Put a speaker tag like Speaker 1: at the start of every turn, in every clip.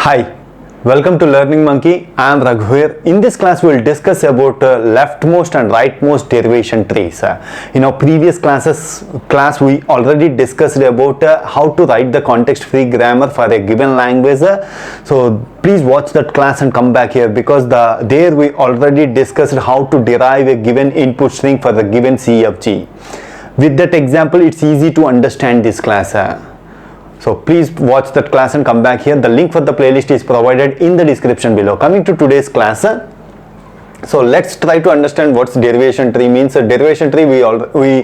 Speaker 1: Hi, welcome to Learning Monkey. I am Raghuir. In this class, we will discuss about leftmost and rightmost derivation trees. In our previous class, we already discussed about how to write the context-free grammar for a given language. So please watch that class and come back here because there we already discussed how to derive a given input string for the given CFG. With that example, it's easy to understand this class. So please watch that class and come back here. The link for the playlist is provided in the description below. Coming to today's class, so let's try to understand what's derivation tree means. A derivation tree we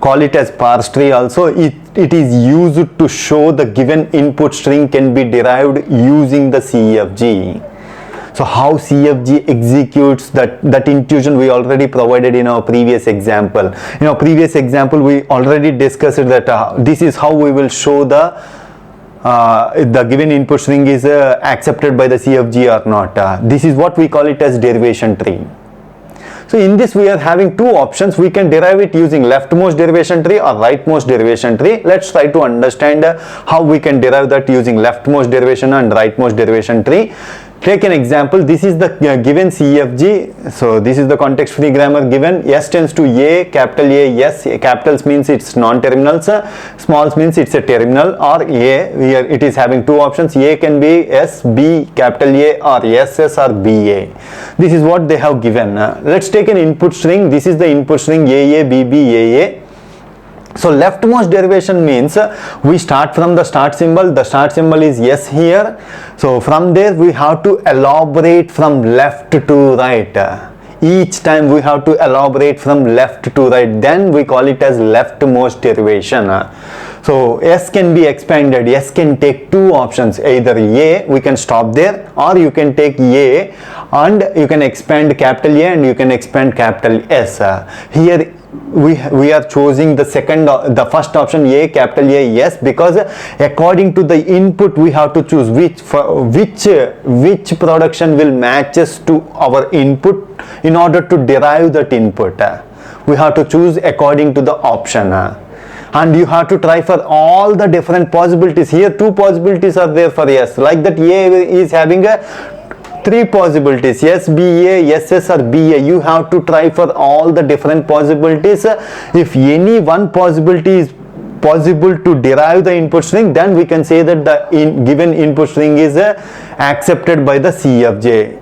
Speaker 1: call it as parse tree also. It is used to show the given input string can be derived using the CFG. So how CFG executes that intuition we already provided in our previous example. In our previous example, we already discussed that this is how we will show the given input string is accepted by the CFG or not. This is what we call it as derivation tree. So in this we are having two options. We can derive it using leftmost derivation tree or rightmost derivation tree. Let's try to understand how we can derive that using leftmost derivation and rightmost derivation tree. Take an example. This is the given CFG. So this is the context free grammar given. S tends to A, capital A, yes. Capitals means it's non-terminals. Smalls means it's a terminal, or A. Here it is having two options. A can be S, B, capital A, or SS or BA. This is what they have given. Let's take an input string. This is the input string AA, BB, AA. So leftmost derivation means we start from the start symbol. The start symbol is yes here. So from there we have to elaborate from left to right. Each time we have to elaborate from left to right. Then we call it as leftmost derivation. So S can be expanded. S can take two options. Either A, we can stop there, or you can take A and you can expand capital A and you can expand capital S. Here we are choosing the first option, A, capital A, yes, because according to the input we have to choose which production will matches to our input in order to derive that input. We have to choose according to the option. And you have to try for all the different possibilities. Here two possibilities are there for yes, like that A is having three possibilities, yes, BA, SS or BA. You have to try for all the different possibilities. If any one possibility is possible to derive the input string, then we can say that the given input string is accepted by the CFG.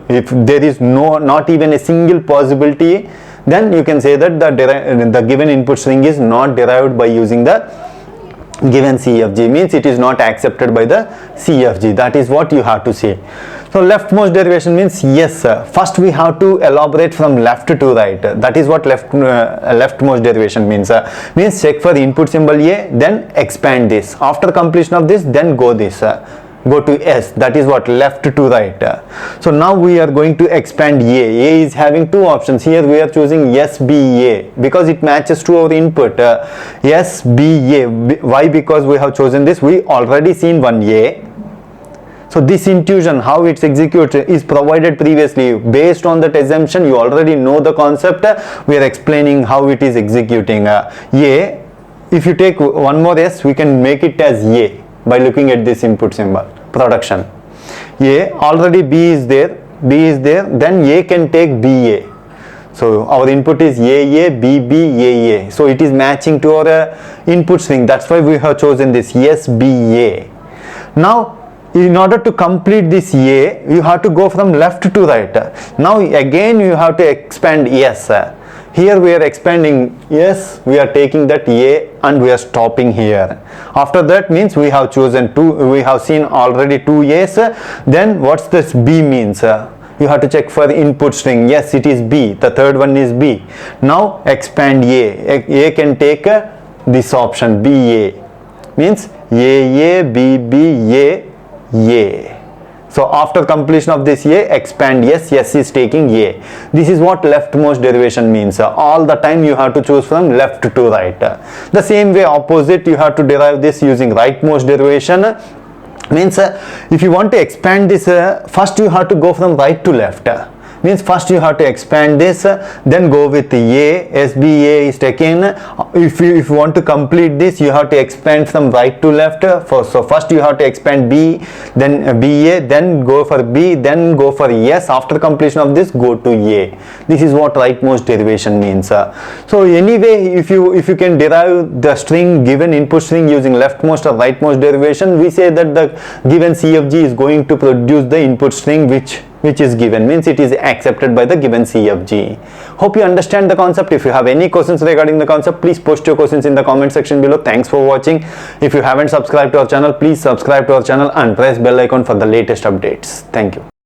Speaker 1: If there is not even a single possibility, then you can say that the given input string is not derived by using the given CFG, means it is not accepted by the CFG. That is what you have to say. So leftmost derivation means yes, first we have to elaborate from left to right. That is what leftmost derivation means. Means check for input symbol A, then expand this. After completion of this, then go to S. That is what left to right. So now we are going to expand A. A is having two options. Here we are choosing yes, B, A because it matches to our input. Yes, B, A. Why? Because we have chosen this. We already seen one A. So this intuition, how it's executed, is provided previously. Based on that assumption, you already know the concept. We are explaining how it is executing. A. If you take one more S, we can make it as A by looking at this input symbol production. A, already B is there, then A can take BA. So our input is AA, BB, AA. So it is matching to our input string. That's why we have chosen this yes, BA. Now in order to complete this A, you have to go from left to right. Now again you have to expand yes. Here we are expanding yes, we are taking that A and we are stopping here. After that means we have chosen we have seen already two A's. Then what's this B means? You have to check for input string. Yes, it is B. The third one is B. Now expand A. A can take this option BA. Means AA, BB, A. So after completion of this A, expand yes, yes is taking A. This is what leftmost derivation means. All the time you have to choose from left to right. The same way opposite, you have to derive this using rightmost derivation. Means if you want to expand this, first you have to go from right to left. means first you have to expand this, then go with A. SBA is taken. If you want to complete this, you have to expand from right to left. So first you have to expand B, then BA, then go for B, then go for S. After completion of this, go to A. This is what rightmost derivation means. So anyway, if you can derive the string, given input string, using leftmost or rightmost derivation, we say that the given CFG is going to produce the input string which is given, means it is accepted by the given CFG. Hope you understand the concept. If you have any questions regarding the concept, please post your questions in the comment section below. Thanks for watching. If you haven't subscribed to our channel, please subscribe to our channel and press bell icon for the latest updates. Thank you.